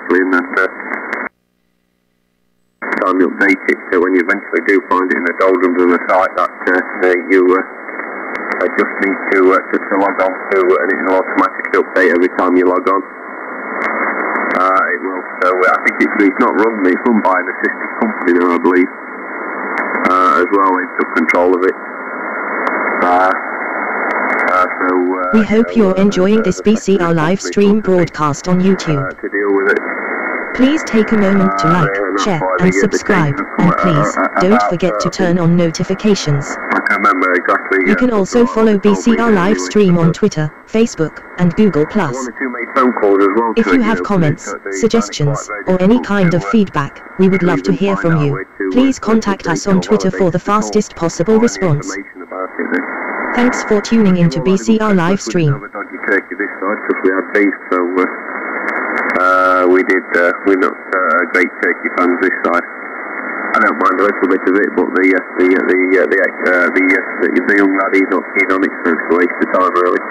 carefully, and then time you update it, so when you eventually do find it in the doldrums of the site, that you just need to log on to, and it will automatically update every time you log on. It will. So I think it's not run. It's run by an assisted company now, I believe. As well, they took control of it. We hope you're enjoying this BCR live stream broadcast on YouTube. To deal with it. Please take a moment to like, share and subscribe, and please don't forget to turn on notifications. I can't remember exactly. You can also follow BCR live stream on Twitter, Facebook and Google+. If you have comments, suggestions, or any kind of feedback, we would love to hear from you. Please contact us on Twitter for the fastest possible response. Thanks for tuning into BCR live stream. We're not great turkey fans this side. I don't mind a little bit of it, but the young lad, he's not keen on it, so it's a waste of time, really.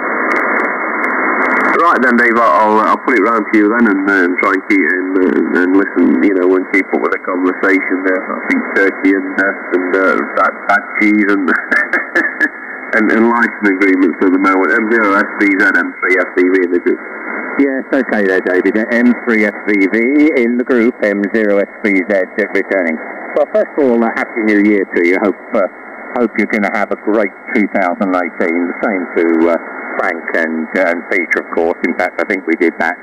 Right then, Dave, I'll put it round to you then, and try and keep and listen, and keep up with the conversation there. I think turkey and bad cheese and and license agreements at the moment. M0SVZ, M3FVV in the group. Yes, okay there, David. M3FVV in the group, M0SVZ returning. Well, first of all, Happy New Year to you. Hope you're going to have a great 2018. The same to Frank and Peter, of course. In fact, I think we did that.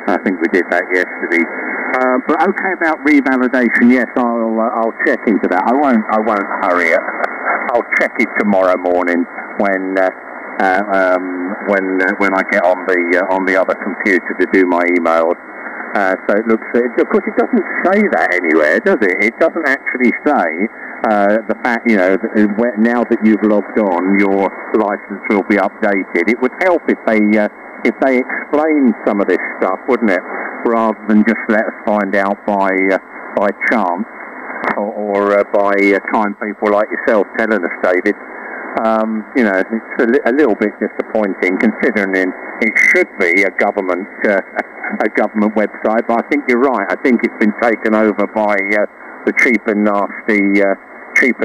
Yesterday. But okay about revalidation. Yes, I'll check into that. I won't hurry it. I'll check it tomorrow morning when I get on the other computer to do my emails. So it looks, of course, it doesn't say that anywhere, does it? It doesn't actually say the fact, now that you've logged on, your license will be updated. It would help if they explained some of this stuff, wouldn't it? Rather than just let us find out by chance or by kind people like yourself telling us, David. It's a little bit disappointing, considering it should be a government website. But I think you're right. I think it's been taken over by the cheap and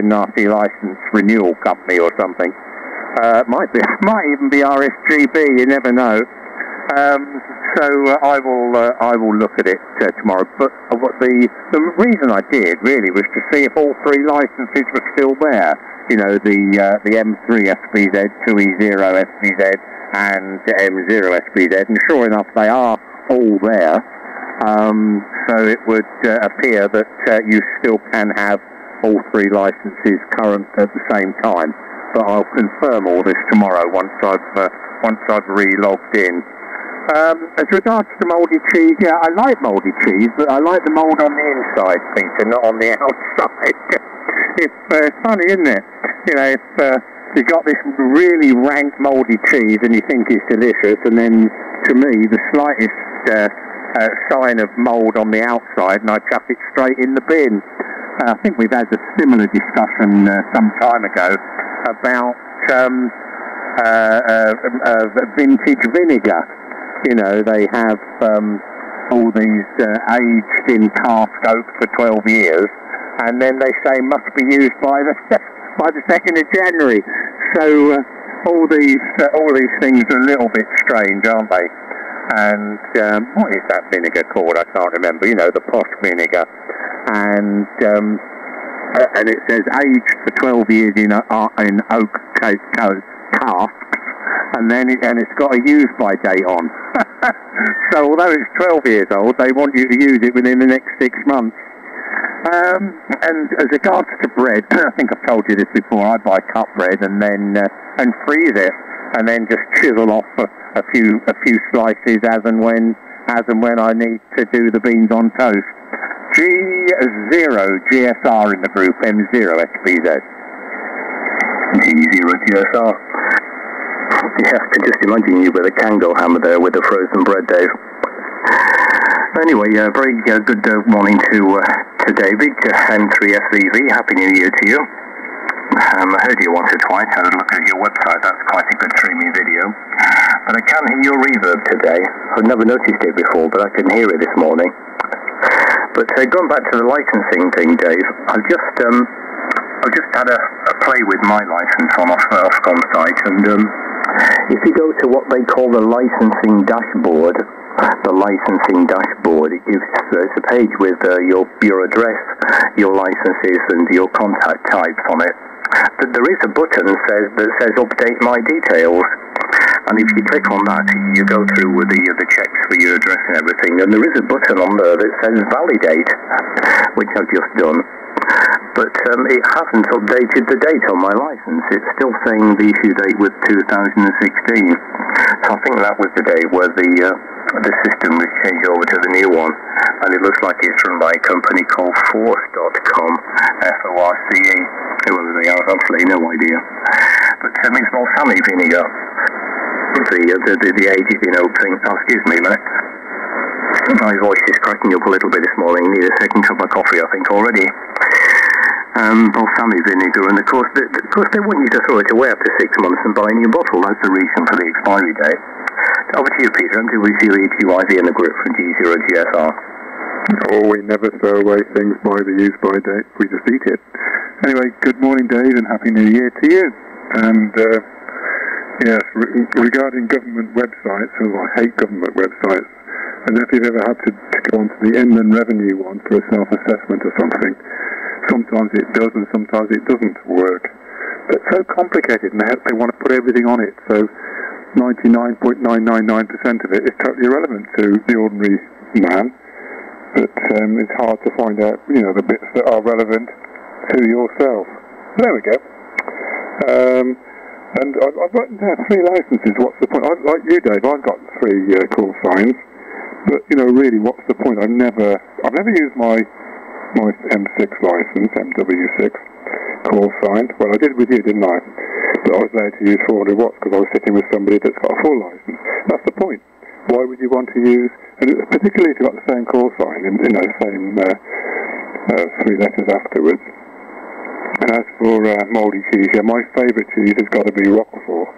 nasty license renewal company or something. Might even be RSGB. You never know. So I will look at it tomorrow. But the reason I did really was to see if all three licenses were still there. The M3 SPZ, 2E0 SPZ, and M0 SPZ, and sure enough, they are all there. So it would appear that you still can have all three licenses current at the same time. But I'll confirm all this tomorrow once I've re-logged in. As regards to mouldy cheese, yeah, I like mouldy cheese, but I like the mould on the inside, Peter, not on the outside. It's funny, isn't it? If you've got this really rank mouldy cheese and you think it's delicious, and then, to me, the slightest sign of mould on the outside, and I chuck it straight in the bin. I think we've had a similar discussion some time ago about vintage vinegar. They have all these aged in cask oak for 12 years, and then they say must be used by the 2nd of January. So all these things are a little bit strange, aren't they? And what is that vinegar called? I can't remember. The posh vinegar, and it says aged for 12 years in oak casks. And then it's got a use by date on. So although it's 12 years old, they want you to use it within the next 6 months. And as regards to bread, I think I've told you this before. I buy cut bread and then freeze it, and then just chisel off a few slices as and when I need to do the beans on toast. G0 GSR in the group, M0 SPZ. G0 GSR. Yeah, I can just imagine you with a Kango hammer there with the frozen bread, Dave. Anyway, very good morning to David, M3FVV. Happy New Year to you. I heard you once or twice, had a look at your website. That's quite a good streaming video. But I can't hear your reverb today. I've never noticed it before, but I can hear it this morning. But going back to the licensing thing, Dave, I've just had a play with my license on Ofcom site, and if you go to what they call the licensing dashboard, it gives it's a page with your address, your licenses, and your contact types on it. But there is a button that says update my details, and if you click on that, you go through with the checks for your address and everything, and there is a button on there that says validate, which I've just done. But it hasn't updated the date on my license. It's still saying the issue date was 2016. So I think that was the day where the system was changed over to the new one, and it looks like it's run by a company called Force.com, F-O-R-C-E. Whoever they are, I've absolutely no idea. But it's more Sammy Vinegar. The age is in opening. Oh, excuse me a minute. My voice is cracking up a little bit this morning. Need a second cup of coffee, I think, already. Balsamic vinegar, and of course they want you to throw it away after 6 months and buy a new bottle. That's the reason for the expiry date. Over to you, Peter. MW0E2YV and a grip from G0GSR. Oh, we never throw away things by the use-by date. We just eat it. Anyway, good morning, Dave, and Happy New Year to you. And yes, regarding government websites, I hate government websites. I don't know if you've ever had to go onto the Inland Revenue one for a self-assessment or something. Sometimes it does and sometimes it doesn't work. But it's so complicated, and they want to put everything on it, so 99.999% of it is totally irrelevant to the ordinary man. But it's hard to find out, the bits that are relevant to yourself. There we go. And I've got 3 licenses. What's the point? Like you, Dave, I've got 3 call signs. But really, what's the point? I've never used my M6 license, MW6 call sign. Well, I did with you, didn't I? But I was there to use 400 watts because I was sitting with somebody that's got a full license. That's the point. Why would you want to use, and particularly if you've got the same call sign, the same 3 letters afterwards. And as for mouldy cheese, my favourite cheese has got to be Roquefort.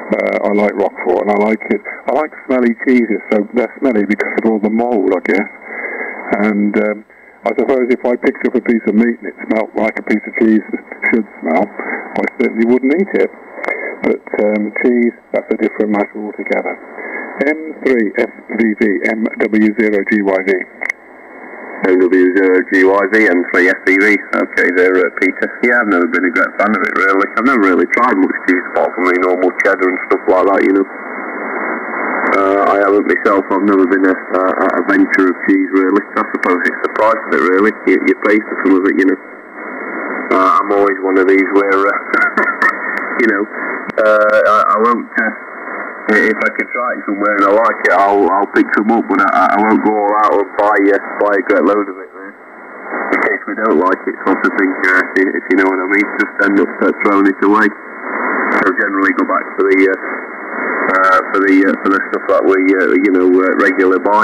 I like Roquefort, and I like smelly cheeses, so they're smelly because of all the mould, I guess. And I suppose if I picked up a piece of meat and it smelt like a piece of cheese should smell, I certainly wouldn't eat it. But cheese, that's a different matter altogether. M3FVV, MW0GYV. MW0GYV, M3FVV. Okay, there, Peter. Yeah, I've never been a great fan of it, really. I've never really tried much cheese apart from the normal cheddar and stuff like that, I haven't myself. I've never been a venture of cheese, really. I suppose it's the price of it, really. You pay for some of it, I'm always one of these where, I won't... if I can try it somewhere and I like it, I'll pick some up, but I won't go all out and buy a great load of it there. In case we don't like it, sort of thing, if you know what I mean, just end up throwing it away. So generally go back for the stuff that we regularly buy.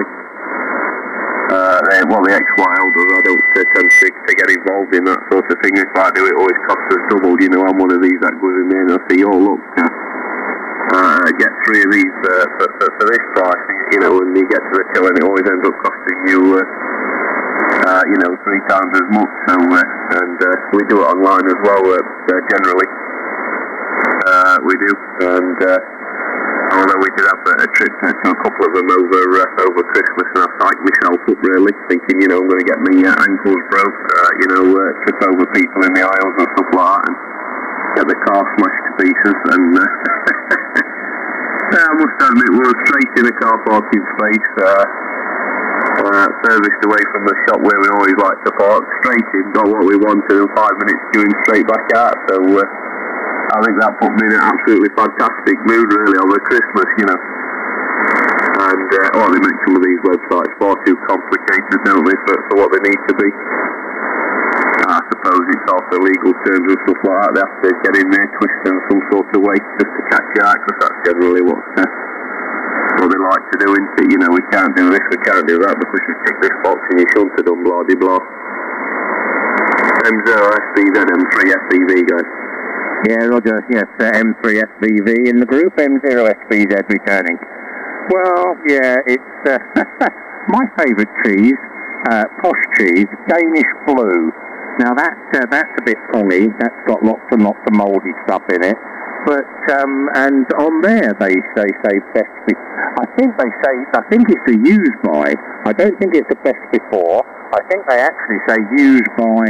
The XYL does. I don't tend to get involved in that sort of thing. If I do, it always costs us double. I'm one of these that goes in there and I see, oh look. Get 3 of these for this price, when you get to the till and it always ends up costing you, 3 times as much. So, and we do it online as well, generally. We do, and although we did have a trip to a couple of them over Christmas, and I psyched myself up really, thinking, I'm going to get my ankles broke, trip over people in the aisles and stuff like that, and get the car smashed to pieces, and I must admit we were straight in a car parking space, serviced away from the shop where we always like to park, straight in, got what we wanted, and 5 minutes queuing straight back out, so I think that put me in an absolutely fantastic mood really over Christmas, and they make some of these websites far too complicated, don't they, for what they need to be. I suppose it's also legal terms and stuff like that. They have to get in there, twist them some sort of way just to catch you out, because that's generally what they like to do, isn't it? We can't do this, we can't do that because you tick this box and you shouldn't have done blah de blah. M0SVZ, M3FVV, guys. Yeah, Roger. Yes, M3SBV in the group, M0SBZ returning. Well, yeah, it's my favourite cheese, posh cheese, Danish Blue. Now that's a bit pongy. That's got lots and lots of mouldy stuff in it. But and on there they say best. I think it's a use by. I don't think it's a best before. I think they actually say used by.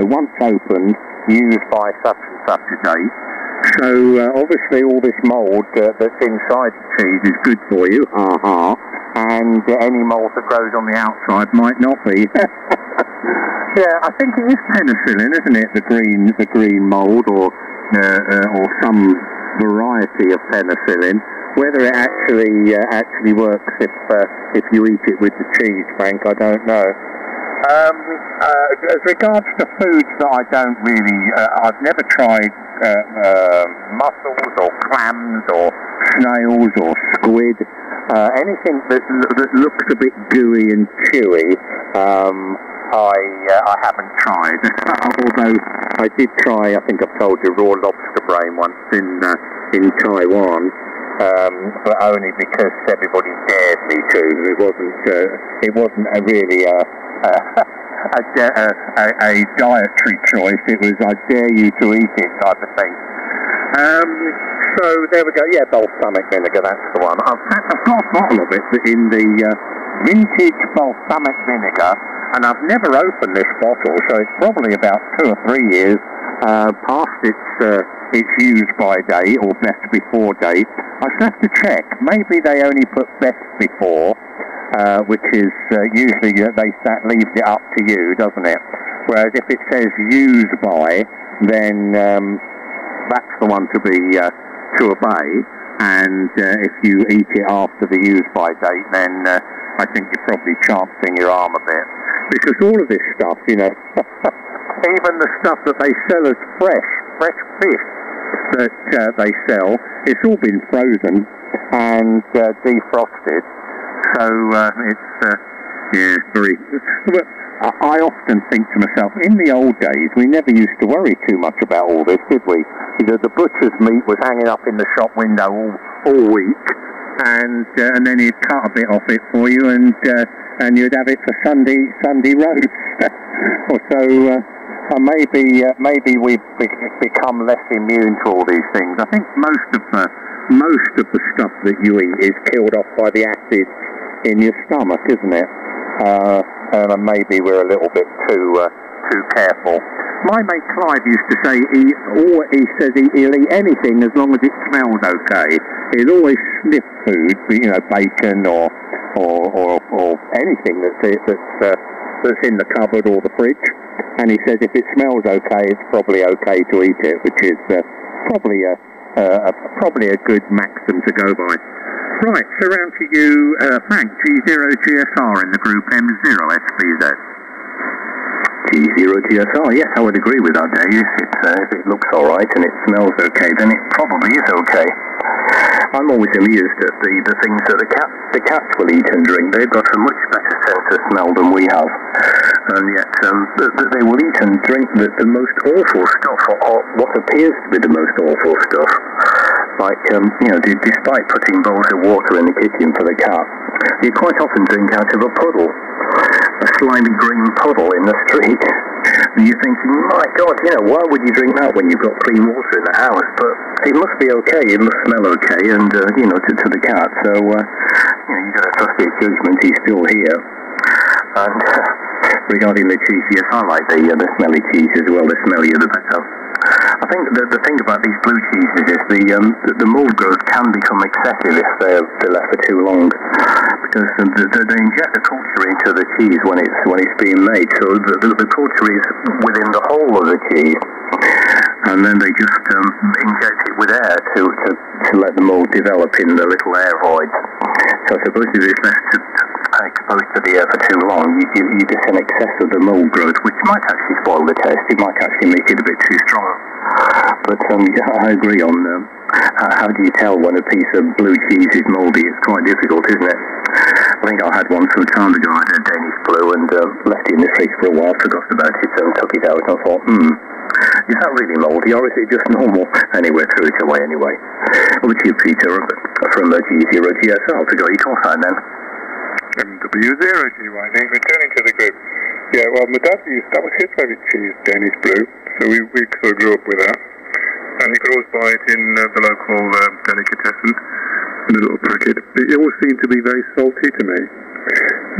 Once opened, used by such and such a date. So obviously all this mould that's inside the cheese is good for you. And any mould that grows on the outside might not be. Yeah, I think it is penicillin, isn't it? The green mould, or some variety of penicillin. Whether it actually works if you eat it with the cheese, Frank, I don't know. As regards to foods that I don't really, I've never tried mussels or clams or snails or squid. Anything that looks a bit gooey and chewy. I haven't tried, although I did try. I think I've told you raw lobster brain once in Taiwan, but only because everybody dared me to. It wasn't really a dietary choice. It was I dare you to eat it type of thing. So there we go. Yeah, balsamic vinegar. That's the one. I've got a bottle of it in the vintage balsamic vinegar. And I've never opened this bottle, so it's probably about 2 or 3 years past its use by date or best before date. I should have to check. Maybe they only put best before, which is usually leaves it up to you, doesn't it? Whereas if it says use by, then that's the one to obey. And if you eat it after the use by date, then I think you're probably chancing your arm a bit. Because all of this stuff, even the stuff that they sell as fresh fish that they sell, it's all been frozen and defrosted. So it's very. I often think to myself, in the old days, we never used to worry too much about all this, did we? Because the butcher's meat was hanging up in the shop window all week, and then he'd cut a bit off it for you, and you'd have it for Sunday roast. So maybe we've become less immune to all these things. I think most of the stuff that you eat is killed off by the acid in your stomach, isn't it? And maybe we're a little bit too careful. My mate Clive used to say he says he'll eat anything as long as it smells okay. He'll always sniff food, bacon or anything that's in the cupboard or the fridge. And he says if it smells okay, it's probably okay to eat it, which is probably a good maxim to go by. Right, so round to you, Frank, G0GSR in the group M0SBZ. G0GSR, yes, I would agree with that, Dave. If it looks alright and it smells okay, then it probably is okay. I'm always amused at the things that the cats will eat and drink. They've got a much better sense of smell than we have. And yet they will eat and drink the most awful stuff, or what appears to be the most awful stuff. Like, despite putting bowls of water in the kitchen for the cat, you quite often drink out of a puddle. A slimy green puddle in the street. And you're thinking, my God, why would you drink that when you've got clean water in the house? But it must be okay, it must smell okay, and, to the cat. So, you've got to trust his judgment, he's still here. And regarding the cheese, yes, I like the smelly cheese as well, the smellier the better. I think the thing about these blue cheeses is the mould growth can become excessive if they're left for too long, because they inject the culture into the cheese when it's being made. So the culture is within the whole of the cheese, and then they just inject it with air to let the mould develop in the little air voids. So I suppose if it's left exposed to the air for too long, you get an excess of the mould growth, which might actually spoil the taste. It might actually make it a bit too strong. But I agree on how do you tell when a piece of blue cheese is mouldy? It's quite difficult, isn't it? I think I had one some time ago. I had a Danish Blue and left it in the fridge for a while, forgot about it, and took it out and I thought, Is that really mouldy, or is it just normal? Anyway, threw it away anyway. Over to you, Peter, from G0GSL. Forgot your call sign then. MW0GY, returning to the group. Yeah, well, my dad that was his favourite cheese, Danish Blue, so we sort of grew up with that. And he could always buy it in the local delicatessen, in a little packet. It always seemed to be very salty to me.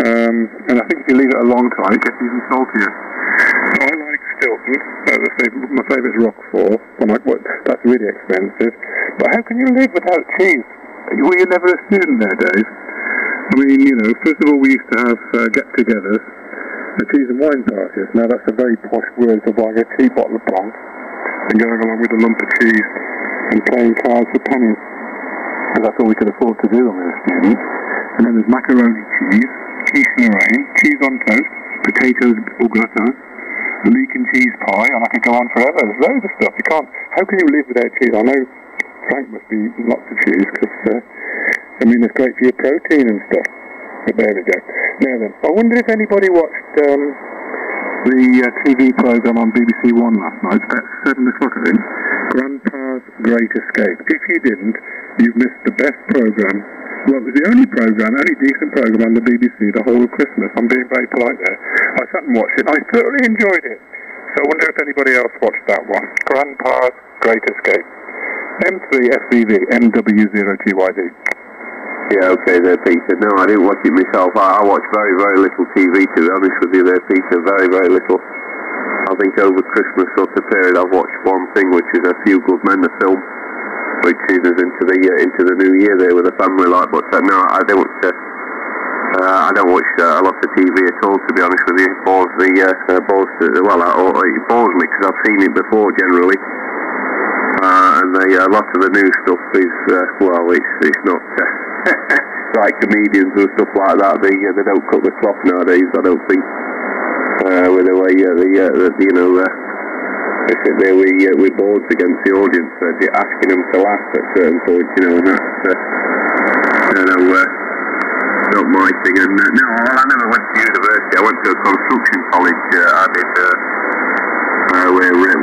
And I think if you leave it a long time, it gets even saltier. I like Stilton, as I say, my favourite is Roquefort. I'm like, what? That's really expensive. But how can you live without cheese? Well, you're never a student there, Dave. I mean, you know, first of all, we used to have get-togethers, cheese and wine parties. Now, that's a very posh word for buying a cheap bottle of Blanc and going along with a lump of cheese and playing cards for pennies. And that's all we could afford to do when we were students. And then there's macaroni cheese, quiche Lorraine, cheese on toast, potatoes au gratin, a leek and cheese pie, and I could go on forever. There's loads of stuff. You can't. How can you live without cheese? I know Frank must be lots of cheese because, I mean, it's great for your protein and stuff. But there we go. Now then, I wonder if anybody watched the TV programme on BBC One last night. It's about 7 o'clock, I think. Grandpa's Great Escape. If you didn't, you've missed the best programme. Well, it was the only decent programme on the BBC the whole of Christmas. I'm being very polite there. I sat and watched it. I thoroughly enjoyed it. So I wonder if anybody else watched that one. Grandpa's Great Escape. M3FVV, MW0GYD. Yeah, okay there, Peter. No, I didn't watch it myself. I watched very, very little TV, to be honest with you there, Peter. Very, very little. I think over Christmas sort of period I've watched one thing, which is A Few Good Men, the film, which is into the new year there with a family like. But no, I don't watch a lot of TV at all, to be honest with you. It bores me because I've seen it before generally. And a lot of the new stuff is it's not like comedians and stuff like that. They don't cut the cloth nowadays, I don't think. With the way they sit there with boards against the audience, asking them to laugh at certain points, and that's not my thing. And no, I never went to university. I went to a construction college. I did where we at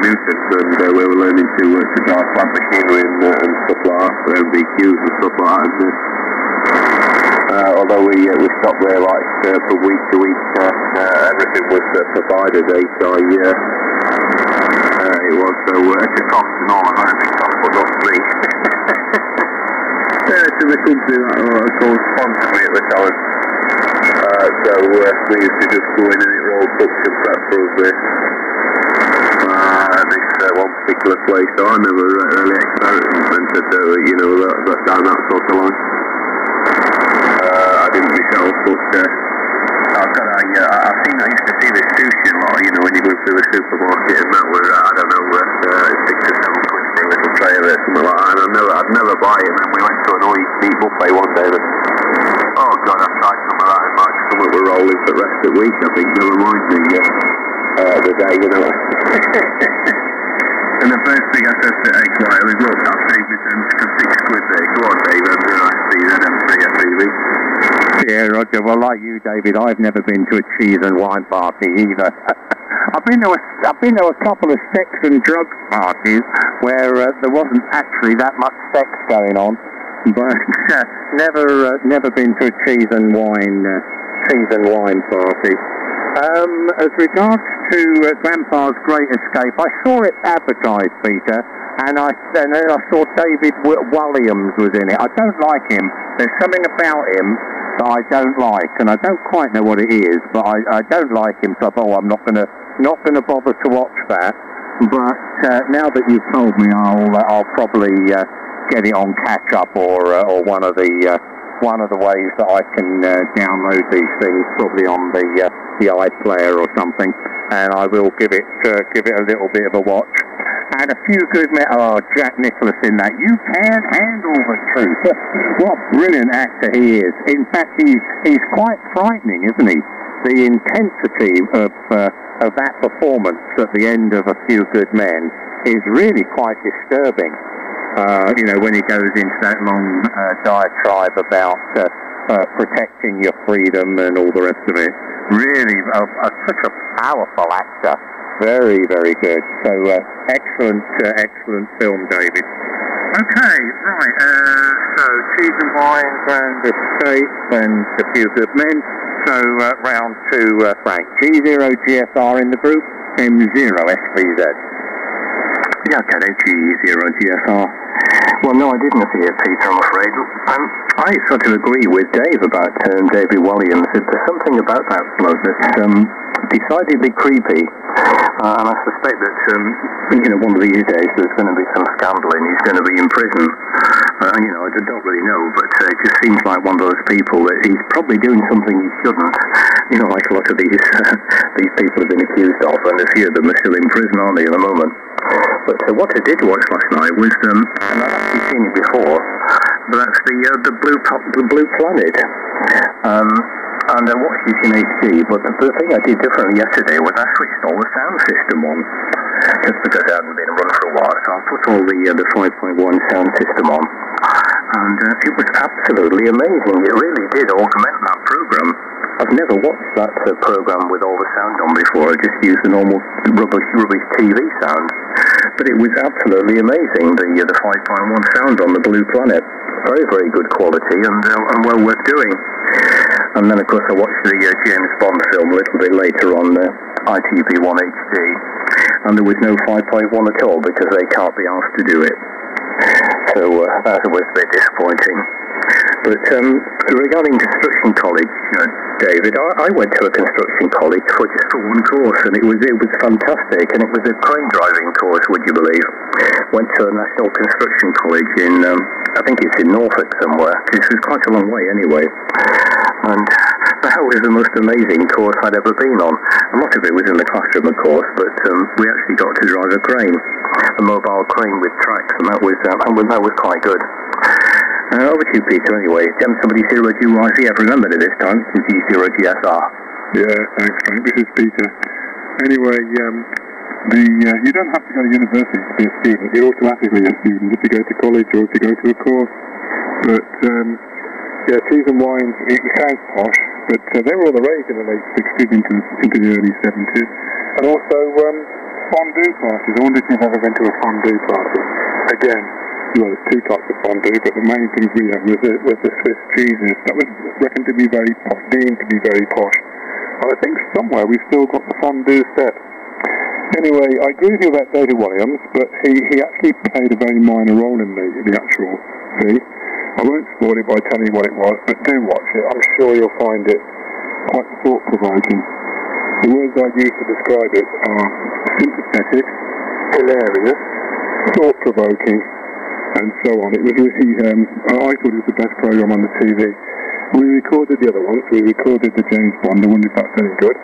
Newton, and we were learning to drive plant machinery and stuff like that, for MVQs and stuff like that. Although we stopped there like from week to week, everything was provided. It was at a cost and all of that. But not me. To the company that sponsored me at the time. So we used to just go in and it rolled books and prep for us this one particular place. So I never really experimented down that sort of line. I didn't myself, but I used to see this sushi a lot, when you go through the supermarket and that was, I don't know, 6 or 7 quid for a little tray of it, something like that, and I'd never buy it. And then we went to an all-you-can-eat buffet one day, and oh God, I tried some of that, and my stomach were rolling for the rest of the week, I think, never mind the day, And the first thing I said to Eggwire was, look, I'll save me some 6 quid there. Go on, Dave, and I see that M3FVV. Yeah, Roger. Well, like you, David, I've never been to a cheese and wine party either. I've been to a couple of sex and drug parties where there wasn't actually that much sex going on, but never been to a cheese and wine party. As regards to Grandpa's Great Escape, I saw it advertised, Peter, and then I saw David Walliams was in it. I don't like him. There's something about him that I don't like, and I don't quite know what it is, but I don't like him, so I thought, I'm not gonna bother to watch that. But now that you've told me, I'll probably get it on catch up or one of the ways that I can download these things, probably on the iPlayer or something, and I will give it a little bit of a watch. And A Few Good Men. Oh, Jack Nicklaus in that. You can handle the truth. What a brilliant actor he is. In fact, he's quite frightening, isn't he? The intensity of that performance at the end of A Few Good Men is really quite disturbing. When he goes into that long diatribe about protecting your freedom and all the rest of it. really such a powerful actor. Very, very good. So excellent film, David. Okay, right. So Cheese and Wines and Estates and A Few Good Men. So round to Frank. G0GSR in the group. M0SVZ. Yeah, okay, then G0GSR. Well, no, I didn't hear Peter, I'm afraid. I sort of agree with Dave about David Williams. There's something about that bloke that's decidedly creepy. And I suspect that, one of these days there's going to be some scandal and he's going to be in prison. I don't really know, but it just seems like one of those people that he's probably doing something he shouldn't. Like a lot of these people have been accused of, and a few of them are still in prison, aren't they, at the moment? But what I did watch last night was, and I've actually seen it before, but that's the Blue Planet. And I watched it in HD, but the thing I did differently yesterday was I switched all the sound system on, just because it hadn't been run for a while, so I put all the 5.1 sound system on, and it was absolutely amazing. It really did augment that program. I've never watched that program with all the sound on before. I just used the normal rubbish TV sound, but it was absolutely amazing, the 5.1 sound on the Blue Planet. Very, very good quality and well worth doing. And then, of course, I watched the James Bond film a little bit later on ITV1 HD, and there was no 5.1 at all because they can't be asked to do it. So that was a bit disappointing. But regarding construction college, David, I went to a construction college for just one course, and it was fantastic, and it was a crane driving course, would you believe? Went to a National Construction College in, I think it's in Norfolk somewhere. This was quite a long way anyway. And that was the most amazing course I'd ever been on. A lot of it was in the classroom, of course, but we actually got to drive a crane, a mobile crane with tracks, and that was quite good. Over to you, Peter, anyway. M70GYZ, I've remembered it this time, from G0GSR. Yeah, thanks, Frank. This is Peter. Anyway, you don't have to go to university to be a student. You're automatically a student if you go to college or if you go to a course. But, Cheese and Wines, it sounds posh, but they were all the rage in the late 60s into the early 70s. And also, fondue parties. I wonder if you've ever been to a fondue party. Again, there's two types of fondue, but the main things we had was the Swiss cheeses. That was reckoned to be very posh, deemed to be very posh. And I think somewhere we've still got the fondue set. Anyway, I agree with you about David Williams, but he actually played a very minor role in the actual thing. I won't spoil it by telling you what it was, but do watch it. I'm sure you'll find it quite thought-provoking. The words I use to describe it are sympathetic, hilarious, thought-provoking, and so on. It was really, I thought it was the best program on the TV. We recorded the other ones. We recorded the James Bond. I wonder if that's any good.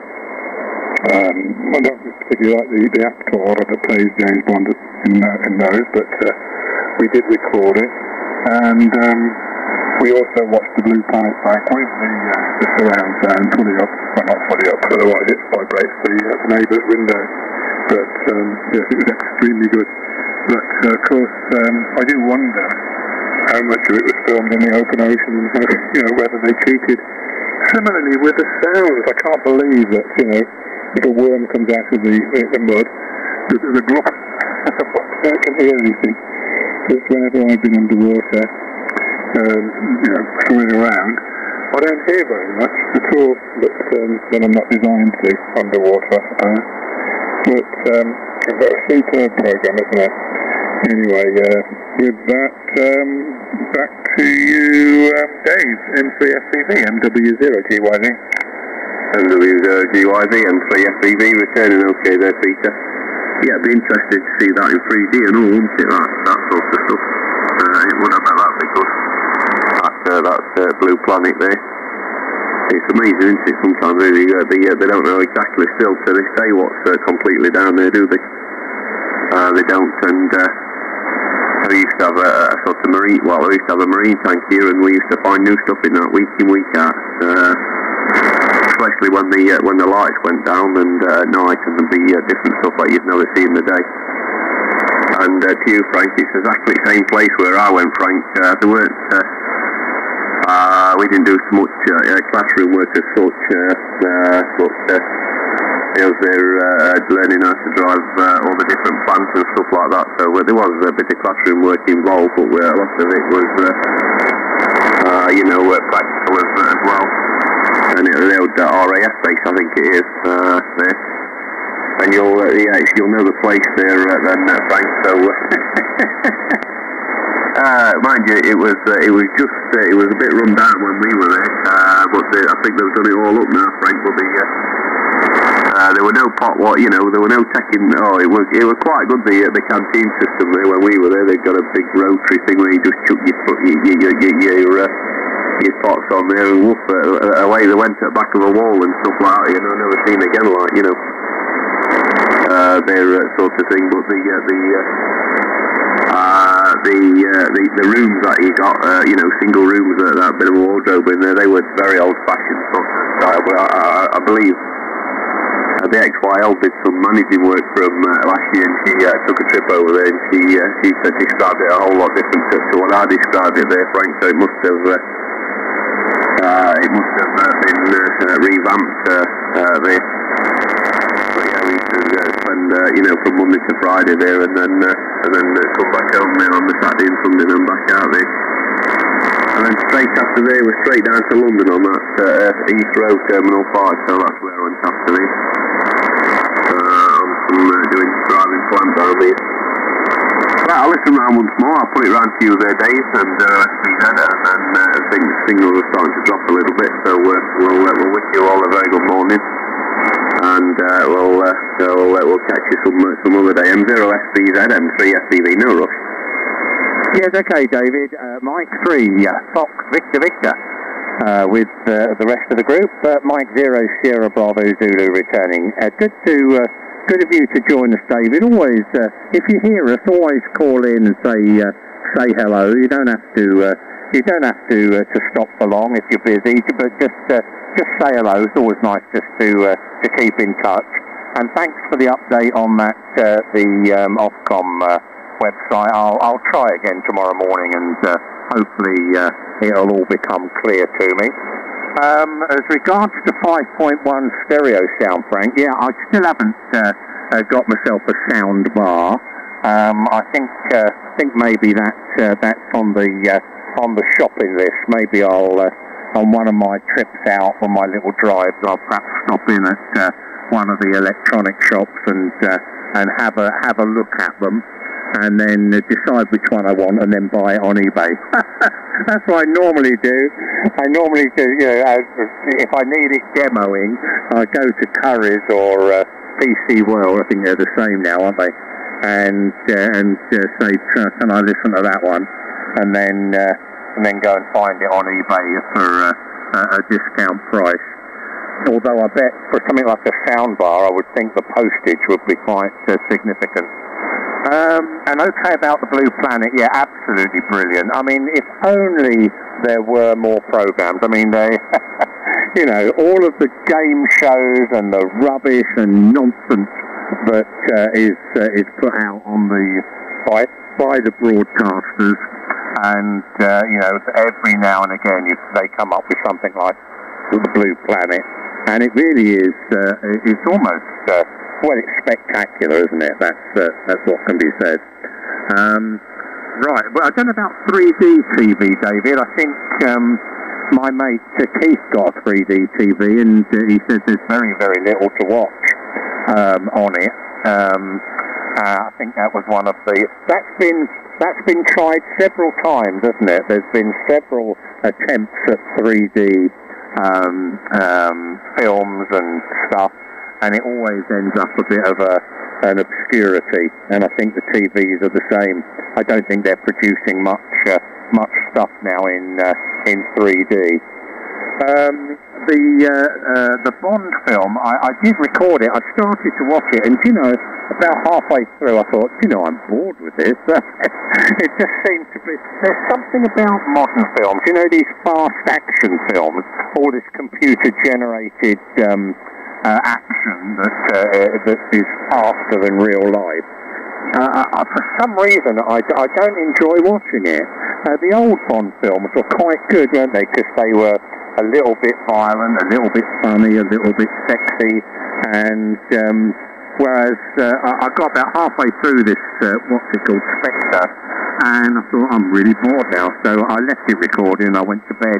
I don't particularly like the actor that plays James Bond in those, but we did record it. And we also watched the Blue Planet back with the surround sound fully up. Well, not fully up, otherwise it vibrates the neighbour's window. But yes, it was extremely good. But of course, I do wonder how much of it was filmed in the open ocean and whether they cheated. Similarly with the sounds, I can't believe that if a worm comes out of the mud, the glop, I can hear anything. Because whenever I've been underwater, swimming around, I don't hear very much at all. But then I'm not designed to underwater, I suppose. But a superb program, isn't it? Anyway, with that, back to you, Dave, M3FPV, MW0GYV. MW0GYV, M3FPV, returning okay there, Peter. Yeah, I'd be interested to see that in 3D and all, wouldn't it, that sort of stuff. It would have that be good. That Blue Planet there. It's amazing, isn't it, sometimes really, they don't know exactly still to this day what's completely down there, do they? They don't, and we used to have a sort of marine, we used to have a marine tank here, and we used to find new stuff in that week in, week out. Especially when the lights went down and at night, and there'd be different stuff that you'd never see in the day. And to you, Frank, it's exactly the same place where I went, Frank. There weren't we didn't do so much classroom work as such, but they're learning how to drive all the different plants and stuff like that. So there was a bit of classroom work involved, but a lot of it was, practical as well. And the old RAF base, I think it is there. And you'll know the place there then, Frank. So mind you, it was a bit run down when we were there, but I think they've done it all up now, Frank. But there were no there were no taking. Oh, it was quite good, the canteen system there when we were there. They've got a big rotary thing where you just chuck your pots on there and whoop, away they went at the back of a wall and stuff like that. Never seen again, their sort of thing. But the rooms that you got, single rooms, that bit of a wardrobe in there, they were very old-fashioned sort of style. But I believe the XYL did some managing work from last year, and she took a trip over there, and she described it a whole lot different to what I described it there, Frank. So it must have been revamped there. But yeah, we used to spend from Monday to Friday there, and then come back home there on the Saturday and Sunday, and then back out there. And then straight after there, we're straight down to London on that Heathrow Terminal 5, so that's where I went after this. Doing driving plant down there. Right, I'll listen round once more. I'll put it round to you there, Dave, and I think the signals are starting to drop a little bit, so we'll wish you all a very good morning, and we'll catch you some other day. M0SBZ, M3SBV, no rush. Yes, okay, David. Mike 3, Fox Victor Victor, with the rest of the group. Mike 0 Sierra Bravo Zulu returning. Good of you to join us, David. Always, if you hear us, always call in and say hello. You don't have to stop for long if you're busy, but just say hello. It's always nice just to keep in touch. And thanks for the update on that the Ofcom website. I'll try again tomorrow morning, and hopefully it'll all become clear to me. As regards to 5.1 stereo sound, Frank, yeah, I still haven't got myself a sound bar. I think maybe that's on the shopping list. Maybe I'll on one of my trips out on my little drives, I'll perhaps stop in at one of the electronic shops and have a look at them, and then decide which one I want, and then buy it on eBay. That's what I normally do. If I need it demoing, I go to Curry's or PC World. I think they're the same now, aren't they? And say, can I listen to that one? And then go and find it on eBay for a discount price. Although I bet for something like a soundbar, I would think the postage would be quite significant. And okay about the Blue Planet, yeah, absolutely brilliant. I mean, if only there were more programs. I mean, they, all of the game shows and the rubbish and nonsense that is put out on by the broadcasters, and every now and again they come up with something like the Blue Planet, and it really is. It's almost. It's spectacular, isn't it? That's what can be said. Right. Well, I don't know about 3D TV, David. I think my mate Keith got a 3D TV, and he says there's very, very little to watch on it. I think that was one of the. That's been tried several times, hasn't it? There's been several attempts at 3D films and stuff. And it always ends up a bit of an obscurity, and I think the TVs are the same. I don't think they're producing much stuff now in 3D. The Bond film, I did record it. I started to watch it, and about halfway through, I thought, I'm bored with this. It just seems to be. There's something about modern films, these fast action films, all this computer-generated. Action that is faster than real life. For some reason, I don't enjoy watching it. The old Bond films were quite good, weren't they? Because they were a little bit violent, a little bit funny, a little bit sexy, and whereas I got about halfway through this, what's it called, Spectre, and I thought, I'm really bored now, so I left it recording and I went to bed.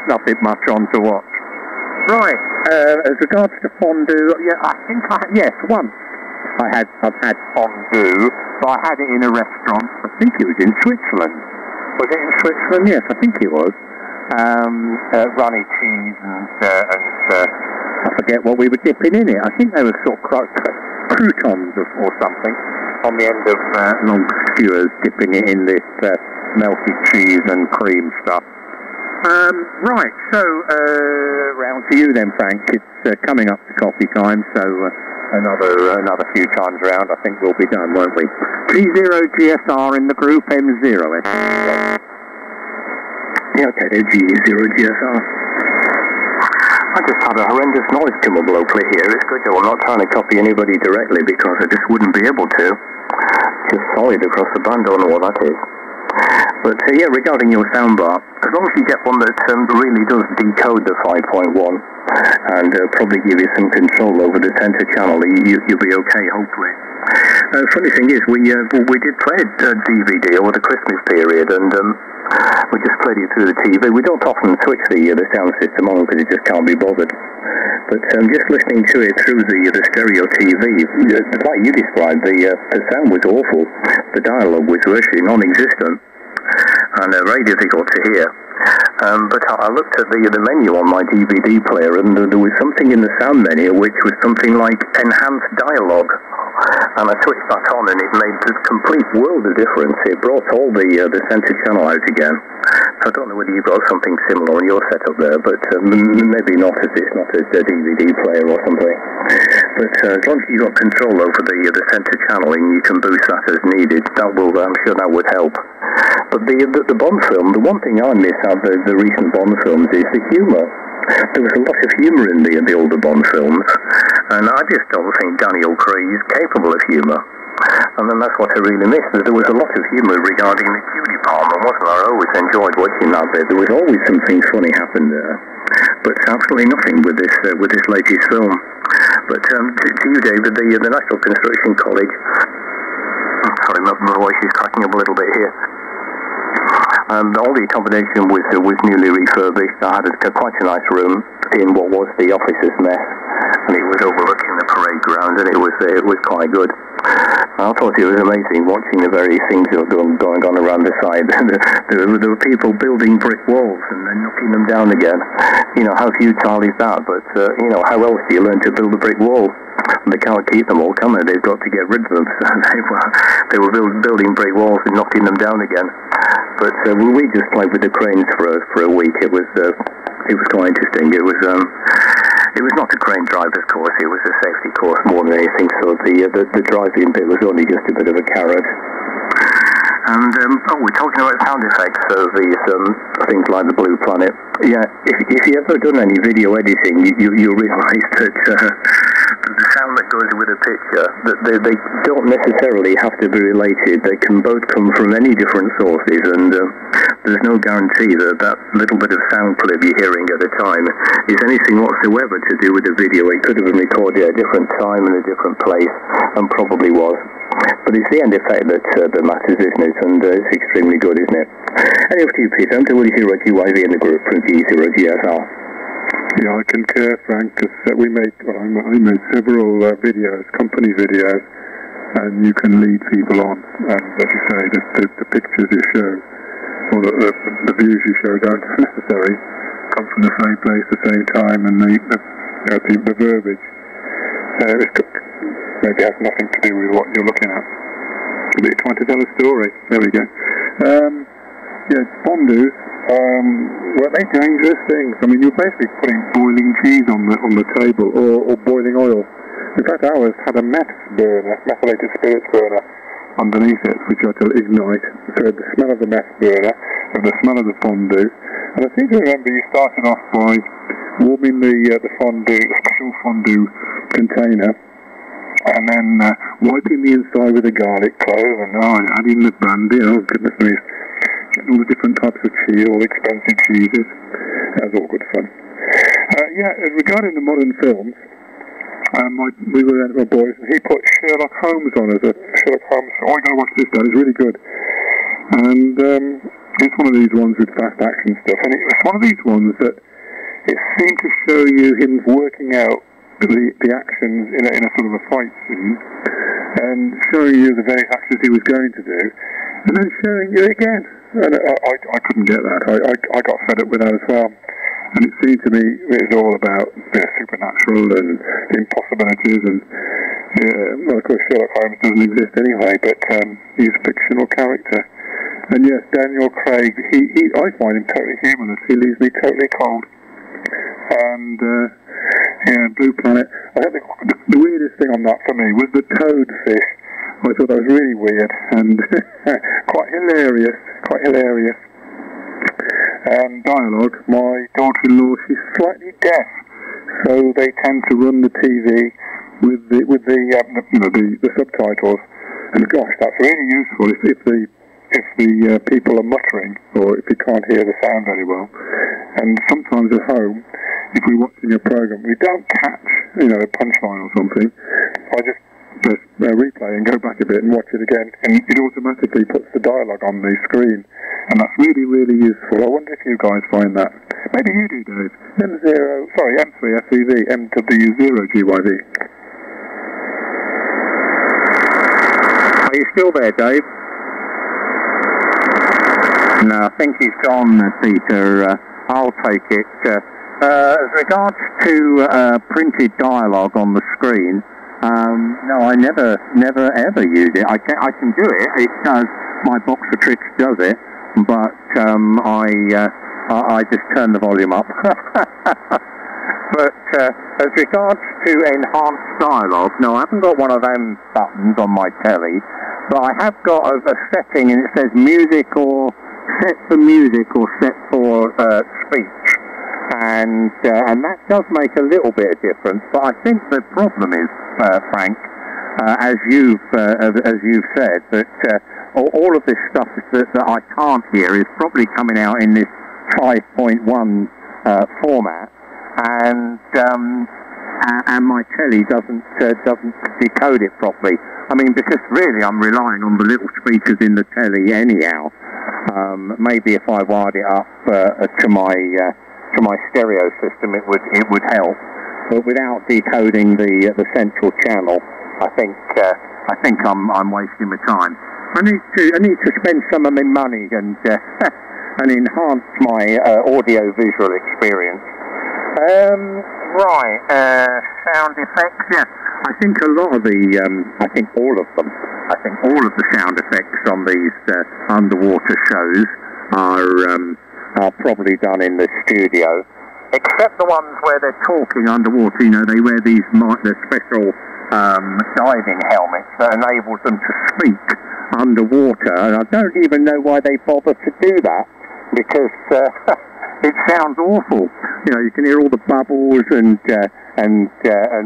Nothing much on to watch. Right, as regards to fondue, yeah, I think yes, once I've had fondue, but I had it in a restaurant, I think it was in Switzerland. Was it in Switzerland? Yes, I think it was. Runny cheese and I forget what we were dipping in it. I think they were sort of croutons or something on the end of long skewers, dipping it in this melted cheese and cream stuff. Right, so round to you then, Frank. It's coming up to coffee time, so another few times round, I think we'll be done, won't we? G0GSR in the group, M0. Yeah, okay, there, G0GSR. I just had a horrendous noise come up locally here. It's good, I'm not trying to copy anybody directly because I just wouldn't be able to. Just solid across the band, don't know what that is. But yeah, regarding your soundbar, as long as you get one that really does decode the 5.1 and probably give you some control over the center channel, you'll be okay, hopefully. Funny thing is, we did play a DVD over the Christmas period, and we just played it through the TV. We don't often switch the sound system on because it just can't be bothered. But just listening to it through the stereo TV, like you described, the sound was awful. The dialogue was virtually non-existent and very difficult to hear. But I looked at the menu on my DVD player, and there was something in the sound menu which was something like enhanced dialogue. And I switched that on, and it made a complete world of difference. It brought all the center channel out again. I don't know whether you've got something similar on your setup there, but maybe not, if it's not a DVD player or something. But as long as you've got control over the center channel and you can boost that as needed, that will, I'm sure that would help. But the Bond film, the one thing I miss out of the recent Bond films is the humour. There was a lot of humour in the older Bond films, and I just don't think Daniel Craig is capable of humour. And then that's what I really missed. There was a lot of humour regarding the Judy Palmer, wasn't there? I always enjoyed watching that bit. There was always something funny happened there, but absolutely nothing with this latest film. But to you, David, the National Construction College. Oh, sorry, my voice is cracking up a little bit here. All the accommodation was newly refurbished. I had quite a nice room in what was the officers' mess, and it was overlooking the parade ground, and it was quite good. I thought it was amazing watching the various things that were going on around the side. there were people building brick walls and then knocking them down again. You know, how futile is that? But how else do you learn to build a brick wall? They can't keep them all, can they? They've got to get rid of them. So they were building brick walls and knocking them down again. But we just played with the cranes for a week. It was quite interesting. It was not a crane driver's course. It was a safety course more than anything. So the driving bit was only just a bit of a carrot. And we're talking about sound effects of these things like the Blue Planet. Yeah, if you ever done any video editing, you realise that the sound that goes with a picture, that they don't necessarily have to be related. They can both come from any different sources, and there's no guarantee that little bit of sound clip you're hearing at a time is anything whatsoever to do with the video. It could have been recorded at a different time in a different place, and probably was. But it's the end effect that matters, isn't it? And it's extremely good, isn't it? Anyway, to you, Peter, I'm going to hear GYV in the group from G0GSR. Yeah, I concur, Frank, because I made several videos, company videos, and you can lead people on. And as you say, the pictures you show, or the views you show don't necessarily come from the same place at the same time, and the verbiage. Maybe has nothing to do with what you're looking at. But you're trying to tell a story. There we go. Fondues, well, they're dangerous things. I mean, you're basically putting boiling cheese on the table, or boiling oil. In fact, ours had a methylated spirits burner underneath it, which I had to ignite. So the smell of the meth burner, and the smell of the fondue. And I seem to remember you started off by warming the fondue, the special fondue container, and then wiping the inside with a garlic clove, and adding the brandy. Oh goodness me! getting all the different types of cheese, all the expensive cheeses. That was all good fun. Regarding the modern films, we were there with my boys, and he put Sherlock Holmes on as a Sherlock Holmes. Oh, I gotta watch this, Dad. It's really good. And it's one of these ones with fast action stuff, and it was one of these ones that it seemed to show you him working out the actions in a sort of a fight scene, and showing you the various actions he was going to do, and then showing you again. And I couldn't get that. I got fed up with that as well. And it seemed to me it was all about the supernatural and the impossibilities, and well, of course Sherlock Holmes doesn't exist anyway, but he's a fictional character. And yes, Daniel Craig, I find him totally humorless. He leaves me totally cold. And Blue Planet. I think the weirdest thing on that for me was the toadfish. I thought that was really weird and quite hilarious. Dialogue. My daughter-in-law, she's slightly deaf, so they tend to run the TV with the subtitles. And gosh, that's really useful if the people are muttering, or if you can't hear the sound very well. And sometimes at home, if we're watching a program, we don't catch a punchline or something. I just press replay and go back a bit and watch it again, and it automatically puts the dialogue on the screen, and that's really, really useful. I wonder if you guys find that. Maybe you do, Dave. M3FEV, MW0GYV. Are you still there, Dave? No, I think he's gone, Peter. I'll take it. As regards to printed dialogue on the screen, no, I never ever use it. I can do it. It does. My Boxer-Trix does it, but I just turn the volume up. But as regards to enhanced dialogue, no, I haven't got one of them buttons on my telly, but I have got a setting, and it says music or set for music or set for speech. And that does make a little bit of difference, but I think the problem is, Frank, as you've said, that all of this stuff that I can't hear is probably coming out in this 5.1 format, and my telly doesn't decode it properly. I mean, because really I'm relying on the little speakers in the telly anyhow. Maybe if I wired it up to my stereo system, it would help. But without decoding the central channel, I think I'm wasting my time. I need to spend some of my money and enhance my audio visual experience. Sound effects. Yeah, I think a lot of I think all of the sound effects on these underwater shows are probably done in the studio, except the ones where they're talking underwater. They wear these special diving helmets that enables them to speak underwater, and I don't even know why they bother to do that, because it sounds awful. You can hear all the bubbles and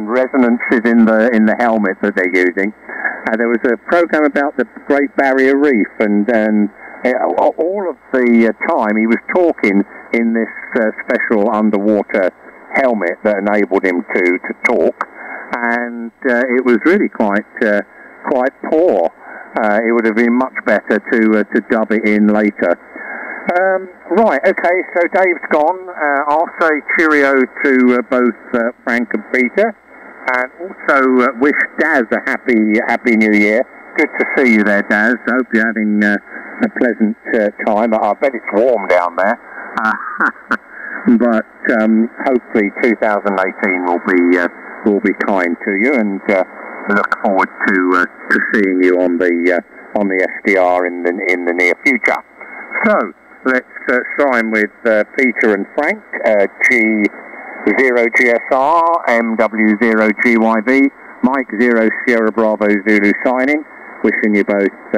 resonances in the helmet that they're using. There was a program about the Great Barrier Reef, and all of the time he was talking in this special underwater helmet that enabled him to talk, and it was really quite poor. It would have been much better to dub it in later. Right, okay, so Dave's gone. I'll say cheerio to both Frank and Peter, and also wish Daz a happy New Year. Good to see you there, Daz. I hope you're having a pleasant time. I bet it's warm down there. But hopefully 2018 will be kind to you, and look forward to seeing you on the SDR in the near future. So let's sign with Peter and Frank. G0GSR, MW0GYV, Mike 0 Sierra Bravo Zulu signing. Wishing you both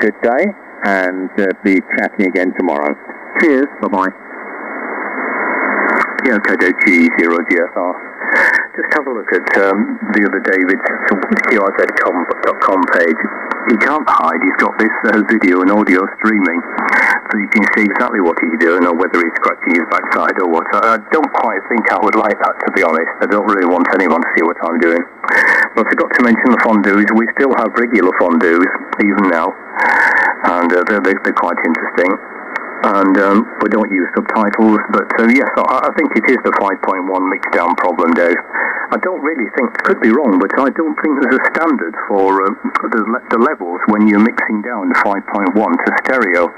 good day, and be chatting again tomorrow. Cheers, bye-bye. Yeah, okay, G0GSR. Just have a look at the other David's QRZ.com page. he can't hide. He's got this video and audio streaming, so you can see exactly what he's doing or whether he's scratching his backside or what. I don't quite think I would like that, to be honest. I don't really want anyone to see what I'm doing. But I forgot to mention the fondues. We still have regular fondues, even now, and they're quite interesting. And we don't use subtitles, but yes, I think it is the 5.1 mixdown problem, Dave. I don't really think, could be wrong, but I don't think there's a standard for the levels when you're mixing down 5.1 to stereo.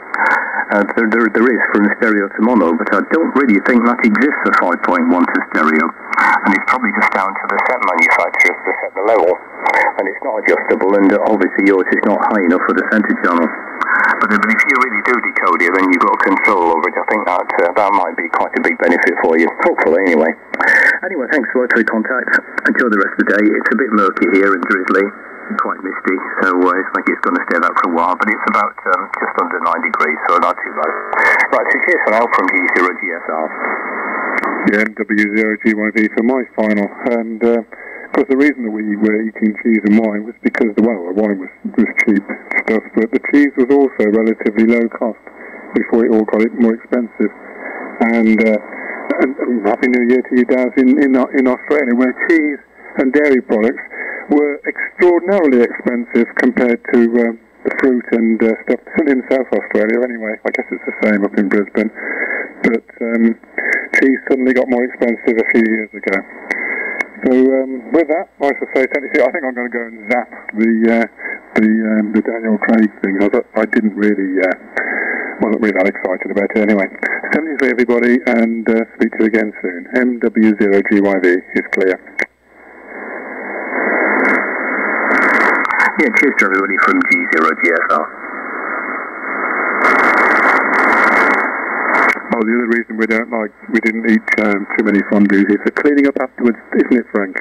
There is from stereo to mono, but I don't really think that exists for 5.1 to stereo. And it's probably just down to the set manufacturers to set the level. And it's not adjustable, and obviously yours is not high enough for the center channel. But if you really do decode it, then you've got control over it. I think that might be quite a big benefit for you, hopefully, anyway. Anyway, thanks a lot for your contact. Enjoy the rest of the day. It's a bit murky here and drizzly, quite misty, so it's like it's going to stay that for a while, but it's about just under 9 degrees, so not too bad. Right, so cheers for now from G0GSR. Yeah, MW0GYV for my final, and of course the reason that we were eating cheese and wine was because the wine was cheap stuff, but the cheese was also relatively low cost before it all got more expensive. And Happy New Year to you, Daz, in Australia, where cheese and dairy products were extraordinarily expensive compared to the fruit and stuff. Still in South Australia anyway. I guess it's the same up in Brisbane. But cheese suddenly got more expensive a few years ago. So with that, I should say, I think I'm going to go and zap the Daniel Craig thing. I didn't really, wasn't really that excited about it anyway. 73 everybody, and speak to you again soon. MW0GYV is clear. Yeah, cheers to everybody from G0GSR. Oh, the other reason we didn't eat too many fondues is the cleaning up afterwards, isn't it, Frank?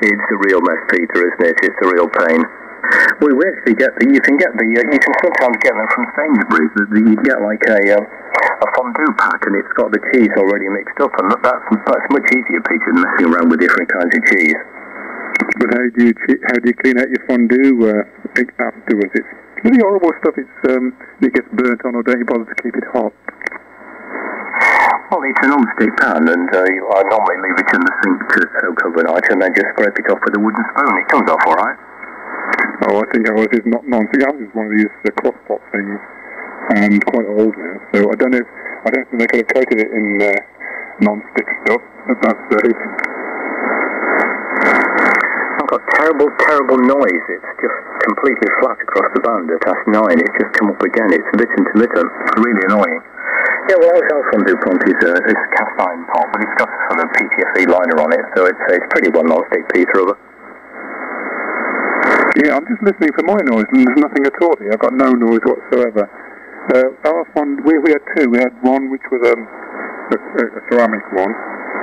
It's a real mess, Peter, isn't it? It's a real pain. Well, we actually you can sometimes get them from Sainsbury's. You get like a fondue pack, and it's got the cheese already mixed up, and that's much easier, Peter, than messing around with different kinds of cheese. But how do you clean out your fondue afterwards? It's really horrible stuff. It gets burnt on, or don't you bother to keep it hot? Well, it's a non-stick pan, and I normally leave it in the sink to soak overnight, and then just scrape it off with a wooden spoon. It comes off all right. Oh, I think ours is not non-stick. Ours is one of these crock-pot things, and quite old now. So I don't think they could have coated it in non-stick stuff at that stage. I've got terrible noise. It's just completely flat across the band at S9. It's just come up again. It's a bit intermittent. It's really annoying. Yeah, well, our fondue pot is a cast iron pot, but it's got a sort of PTFE liner on it, so it's pretty well non-stick, Peter, over. Yeah, I'm just listening for my noise, and there's nothing at all here. I've got no noise whatsoever. We had two. We had one which was a ceramic one,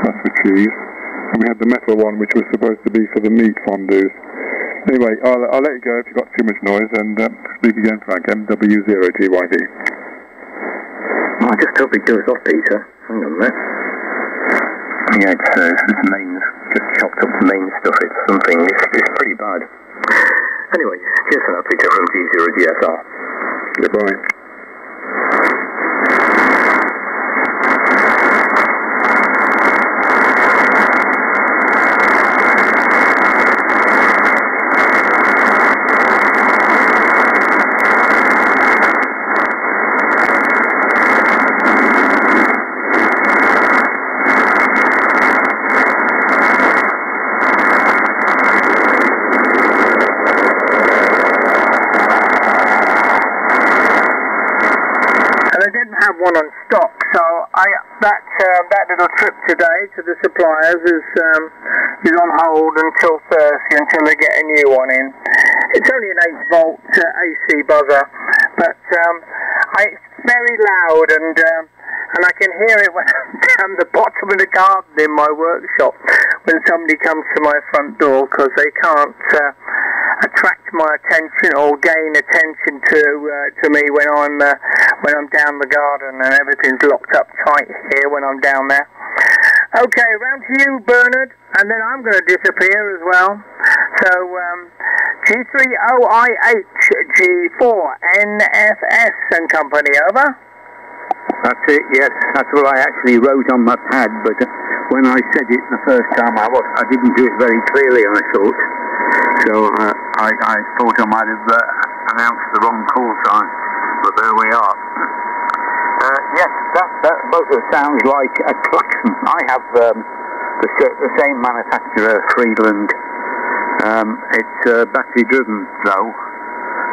that's for cheese, and we had the metal one which was supposed to be for the meat fondues. Anyway, I'll let you go if you've got too much noise, and speak again, Frank. MW0GYV. I just hope it goes off, Peter. Hang on a minute. Yeah, it's mains, just chopped up the main stuff. It's something, it's pretty bad. Anyway, cheers for that, Peter, from G0GSR. Goodbye. One on stock, so that little trip today to the suppliers is on hold until Thursday, until they get a new one in. It's only an 8-volt AC buzzer, but it's very loud, and I can hear it when I'm down the bottom of the garden in my workshop when somebody comes to my front door, because they can't attract my attention or gain attention to me when I'm down the garden, and everything's locked up tight here when I'm down there. Okay, round to you, Bernard, and then I'm going to disappear as well. So G3OIHG4NFS and company, over. That's it, yes. That's what I actually wrote on my pad, but when I said it the first time, I didn't do it very clearly, I thought. So I thought I might have announced the wrong call sign, but there we are. Yes, that both sounds like a klaxon. I have the same manufacturer, Friedland. It's battery driven though.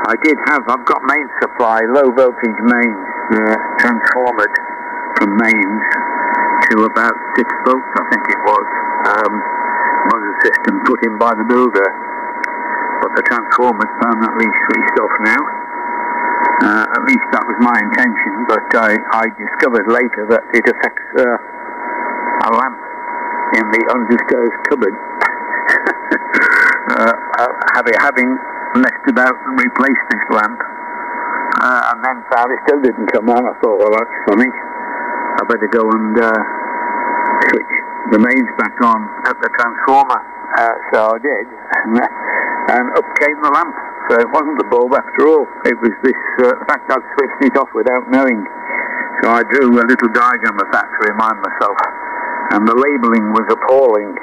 I've got mains supply, low voltage mains, transformed from mains to about 6 volts, I think it was. Was a system put in by the builder, but the transformer's permanently switched off now. At least that was my intention, but I discovered later that it affects a lamp in the understairs cupboard. Having messed about and replaced this lamp, and then found it still didn't come on. I thought, well, that's funny. I better go and switch the mains back on at the transformer. So I did, and up came the lamp. So it wasn't the bulb after all. It was this fact I'd switched it off without knowing. So I drew a little diagram of that to remind myself, and the labelling was appalling.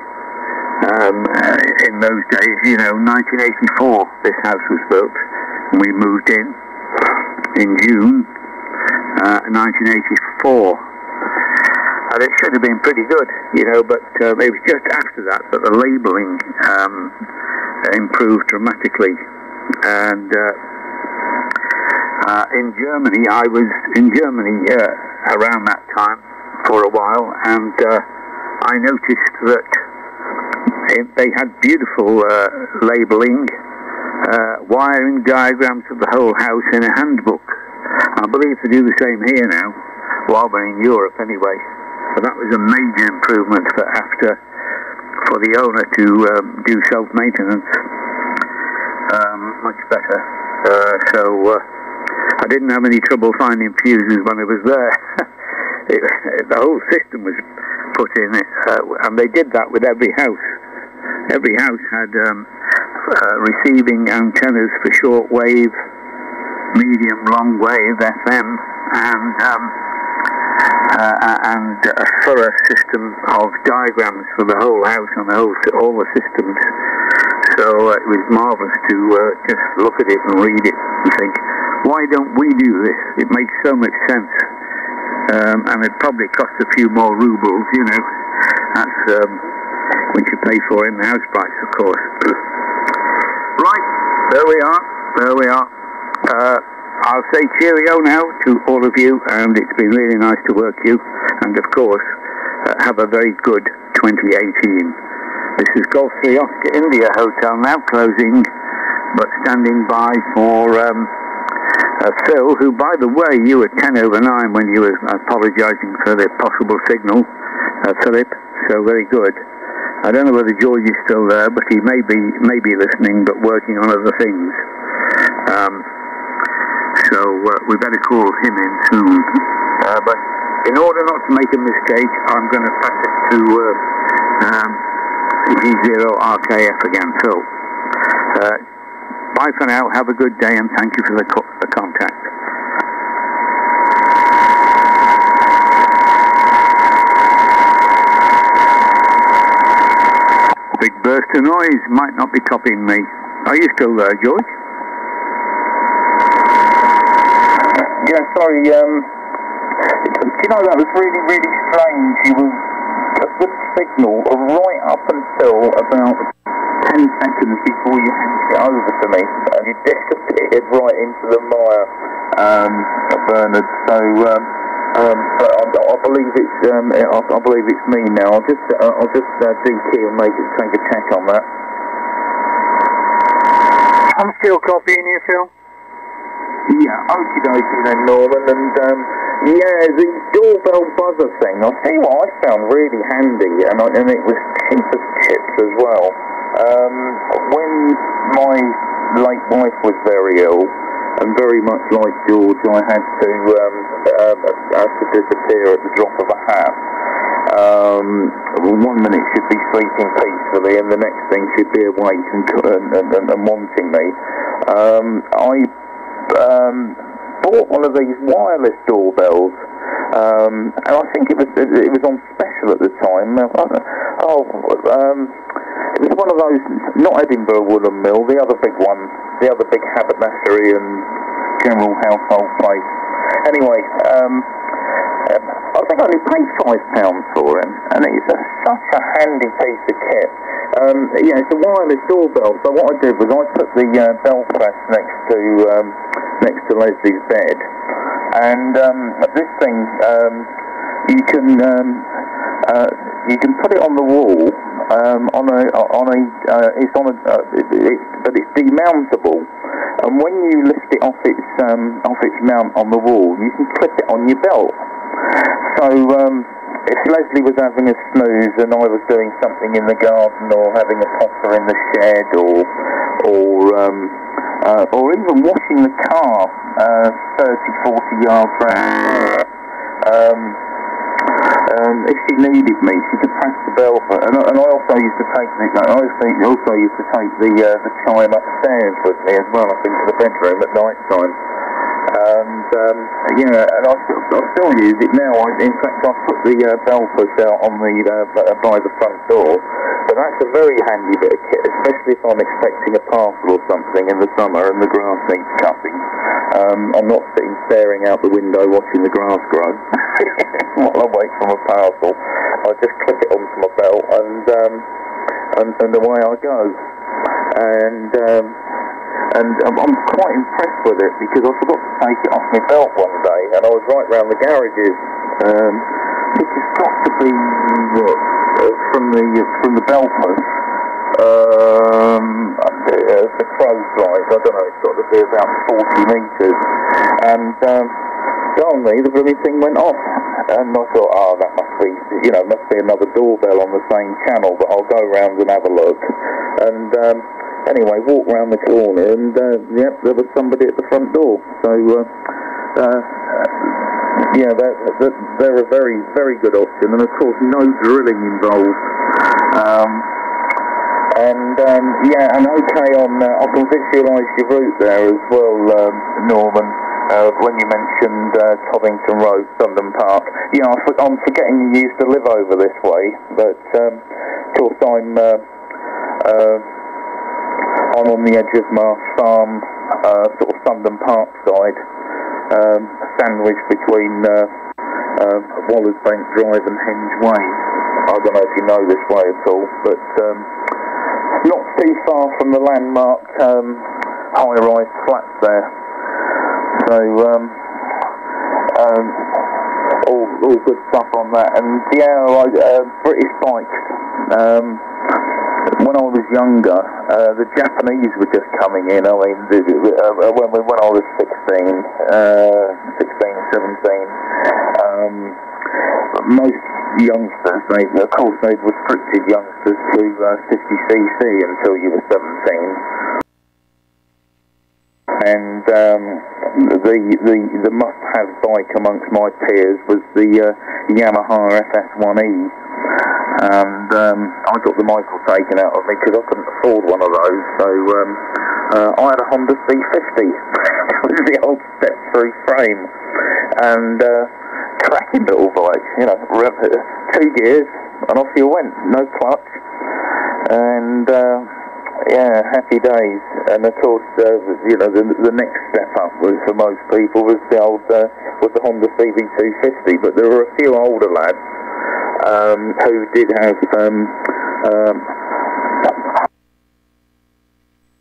In those days, 1984, this house was built, and we moved in June 1984. And it should have been pretty good, but it was just after that the labelling improved dramatically. And in Germany, I was in Germany around that time for a while, and I noticed that they had beautiful labelling, wiring diagrams of the whole house in a handbook. I believe they do the same here now, while we're in Europe anyway. So that was a major improvement for the owner to do self-maintenance. Much better. I didn't have any trouble finding fuses when I was there. The whole system was put in, and they did that with every house. Every house had receiving antennas for shortwave, medium, long wave, FM, and a thorough system of diagrams for the whole house and all the systems. So it was marvellous to just look at it and read it and think, why don't we do this? It makes so much sense. And it probably costs a few more rubles, That's which you pay for in the house price, of course. Right, there we are. I'll say cheerio now to all of you, and it's been really nice to work you, and of course, have a very good 2018. This is Golf 3 Oscar India Hotel now closing, but standing by for Phil, who, by the way, you were 10 over 9 when you were apologising for the possible signal, Philip, so very good. I don't know whether George is still there, but he may be listening, but working on other things. So we better call him in soon. But in order not to make a mistake, I'm going to pass it to G0RKF again, Phil. Bye for now, have a good day, and thank you for the contact. Big burst of noise, might not be copying me. Are you still there, George? Yeah, sorry, that was really, really strange. You was a good signal right up until about 10 seconds before you handed it over to me, and you disappeared right into the mire, Bernard. So, but I believe it's me now. I'll just DT and take a check on that. I'm still copying you, Phil. Yeah, okie dokie then, Norman, and the doorbell buzzer thing, I'll tell you what I found really handy, and it was cheap as chips as well. When my late wife was very ill, and very much like George, I had to disappear at the drop of a hat. 1 minute should be sleeping peacefully, and the next thing should be awake and wanting me. I bought one of these wireless doorbells, and I think it was on special at the time. It was one of those, not Edinburgh Woolen Mill, the other big one, the other big haberdashery and general household place. Anyway, I think I only paid £5 for it, and it's such a handy piece of kit. Yeah, it's a wireless doorbell. So what I did was I put the bell press next to Leslie's bed, and this thing you can put it on the wall but it's demountable, and when you lift it off its mount on the wall, you can clip it on your belt. So if Leslie was having a snooze and I was doing something in the garden or having a potter in the shed or even washing the car 30-40 yards round, if she needed me, she could press the bell. And I also used to take the chime upstairs with me as well, I think, to the bedroom at night time. And and I still use it now. In fact, I put the bell push out on by the front door. But that's a very handy bit of kit, especially if I'm expecting a parcel or something in the summer and the grass needs cutting. I'm not sitting staring out the window watching the grass grow while I wait for my parcel. I just clip it onto my belt and away I go. And I'm quite impressed with it, because I forgot to take it off my belt one day, and I was right round the garages, which has got to be from the bell push, the crow's flies, I don't know, it's got to be about 40 metres, and suddenly the blooming thing went off, and I thought, that must be another doorbell on the same channel, but I'll go round and have a look, and anyway, walk round the corner, and there was somebody at the front door. So they're a very, very good option, and of course no drilling involved. And okay, I can visualise your route there as well, Norman. When you mentioned Toddington Road, Sundon Park. Yeah, I'm forgetting you used to live over this way, but of course I'm on the edge of Marsh Farm, sort of Sundon Park side, sandwiched between Wallersbank Drive and Henge Way. I don't know if you know this way at all, but not too far from the landmark high-rise flats there. So all good stuff on that. And British bikes. When I was younger, the Japanese were just coming in. I mean, when I was 16, 17, most youngsters, of course, they'd restricted youngsters to 50cc until you were 17. And the must-have bike amongst my peers was the Yamaha FS1E. And I got the Michael taken out of me because I couldn't afford one of those. So I had a Honda C50 with the old step-through frame, and cracking little bike. 2 gears, and off you went. No clutch, and happy days. And of course, the next step up for most people was the Honda CB250. But there were a few older lads who did have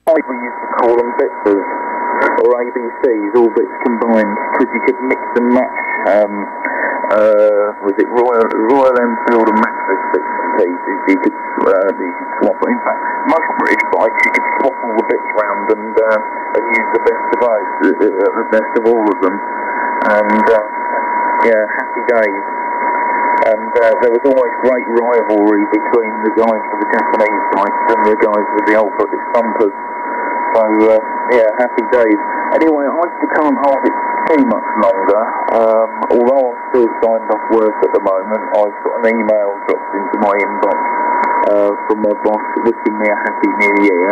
we used to call them bitzers, or ABCs, all bits combined, because you could mix and match. Was it Royal Enfield and Maxis bits and pieces? You could swap. In fact, most British bikes you could swap all the bits round and use the best of both, the best of all of them. And happy days. And there was always great rivalry between the guys with the Japanese bikes and the guys with the old British bumpers. So, happy days. Anyway, I can't hold it too much longer. Although I'm still signed off work at the moment, I've got an email dropped into my inbox from my boss wishing me a happy new year,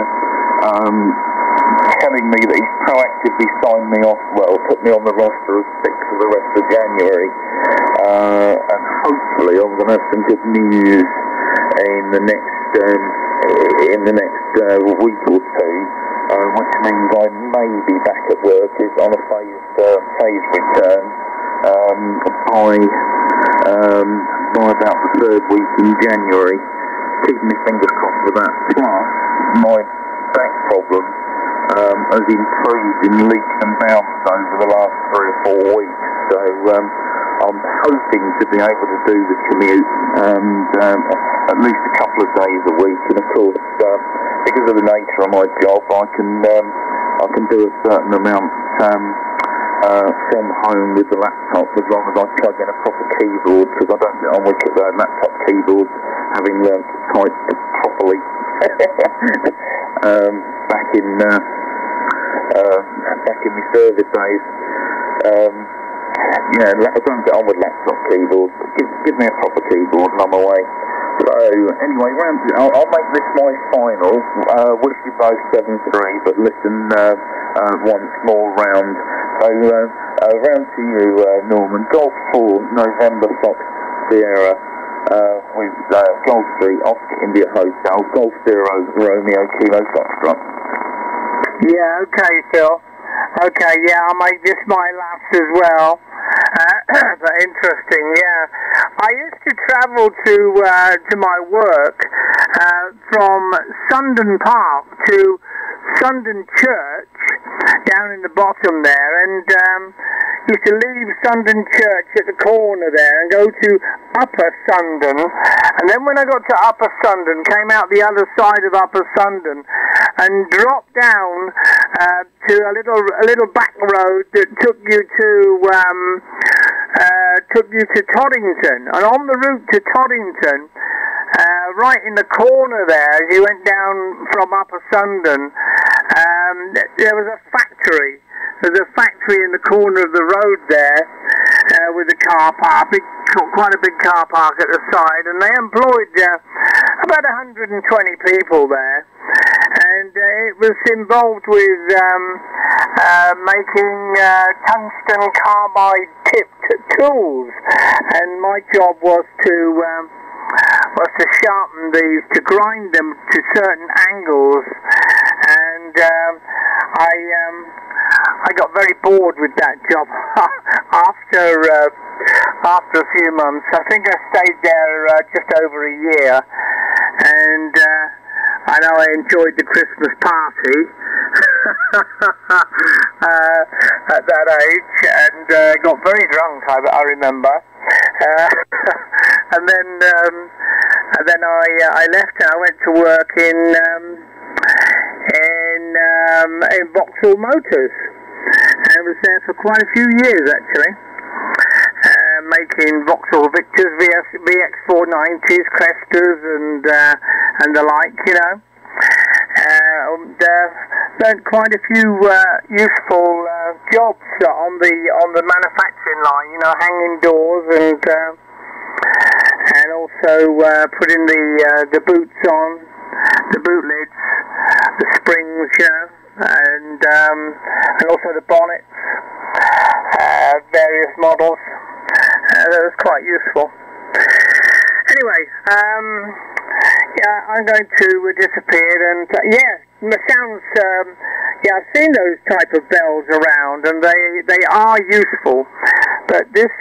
telling me that he's proactively signed me off, well, put me on the roster of 6 for the rest of January, and hopefully I'm going to have some good news in the next week or two, which means I may be back at work on a phased return by about the 3rd week in January. Keeping my fingers crossed for that. Plus, my back problem has improved in leaps and bounds over the last 3 or 4 weeks. So I'm hoping to be able to do the commute at least a couple of days a week. And of course, because of the nature of my job, I can do a certain amount from home with the laptop, as long as I plug in a proper keyboard, because I don't get on with laptop keyboards, having learned to type properly back in my service days. I don't get on with laptop keyboards. Give me a proper keyboard and I'm away. So anyway, I'll make this my final. Wish you both 7-3, but listen once more round. So round to you, Norman. Golf 4, November Fox Sierra, with Golf 3, Oscar India Hotel, Golf 0, Romeo Kilo Foxtrot. Yeah, okay, Phil. Okay, yeah, I'll make this my last as well. But interesting, yeah. I used to travel to my work from Sundon Park to Sundon Church down in the bottom there, and used to leave Sundon Church at the corner there and go to Upper Sundon, and then when I got to Upper Sundon, came out the other side of Upper Sundon and dropped down to a little back road that took you to Toddington, and on the route to Toddington, right in the corner there, as you went down from Upper Sundon, there was a factory. There's a factory in the corner of the road there with a car park, quite a big car park at the side, and they employed about 120 people there, and it was involved with making tungsten carbide tipped tools, and my job was to sharpen these, to grind them to certain angles, and I got very bored with that job after a few months. I think I stayed there just over a year, and I know I enjoyed the Christmas party at that age, and got very drunk, I remember. And then I left and I went to work in Vauxhall Motors. I was there for quite a few years actually, making Vauxhall Victors, VX490s, Crestas, and the like, you know. Learned quite a few useful jobs on the manufacturing line, you know, hanging doors and also putting the boots on, the boot lids, the springs, you know, and also the bonnets, various models. That was quite useful. Anyway, yeah, I'm going to disappear, and sounds. I've seen those type of bells around, and they are useful. But this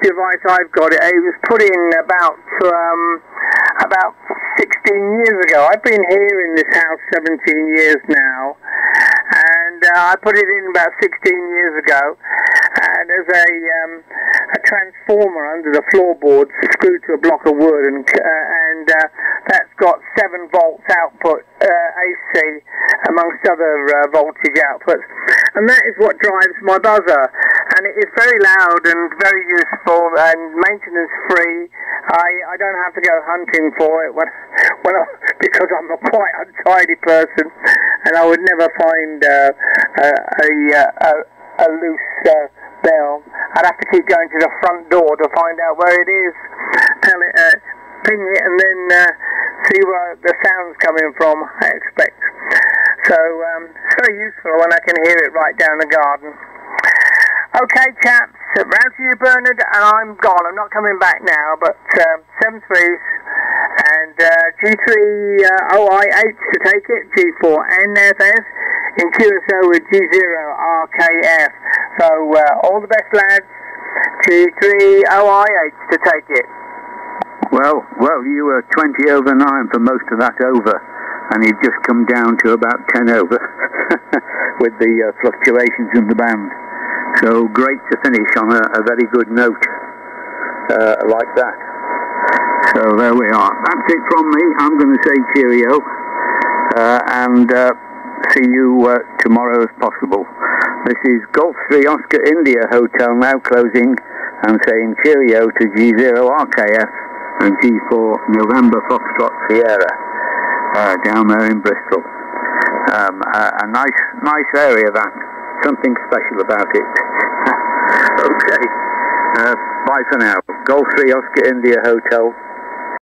device I've got, it was put in about 16 years ago. I've been here in this house 17 years now, and I put it in about 16 years ago. And there's a transformer under the floorboards screwed to a block of wood, and that's got 7 volts output AC, amongst other voltage outputs, and that is what drives my buzzer, and it is very loud and very useful and maintenance free. I don't have to go hunting for it because I'm a quite untidy person, and I would never find a loose bell. I'd have to keep going to the front door to find out where it is, ping it, and then see where the sound's coming from, I expect. So it's very useful when I can hear it right down the garden. Okay, chaps, round to you, Bernard, and I'm gone. I'm not coming back now, but 7 threes and G3OI8 to take it, G4NFS in QSO with G0RKF. So all the best, lads. G3OI8 to take it. Well, you were 20 over 9 for most of that over, and you've just come down to about 10 over with the fluctuations in the band. So great to finish on a very good note like that. So there we are. That's it from me. I'm going to say cheerio and see you tomorrow if possible. This is Golf 3 Oscar India Hotel now closing and saying cheerio to G0RKF and G4 November Foxtrot Sierra down there in Bristol. A nice area, that. Something special about it. Okay. Bye for now. Golf 3 Oscar India Hotel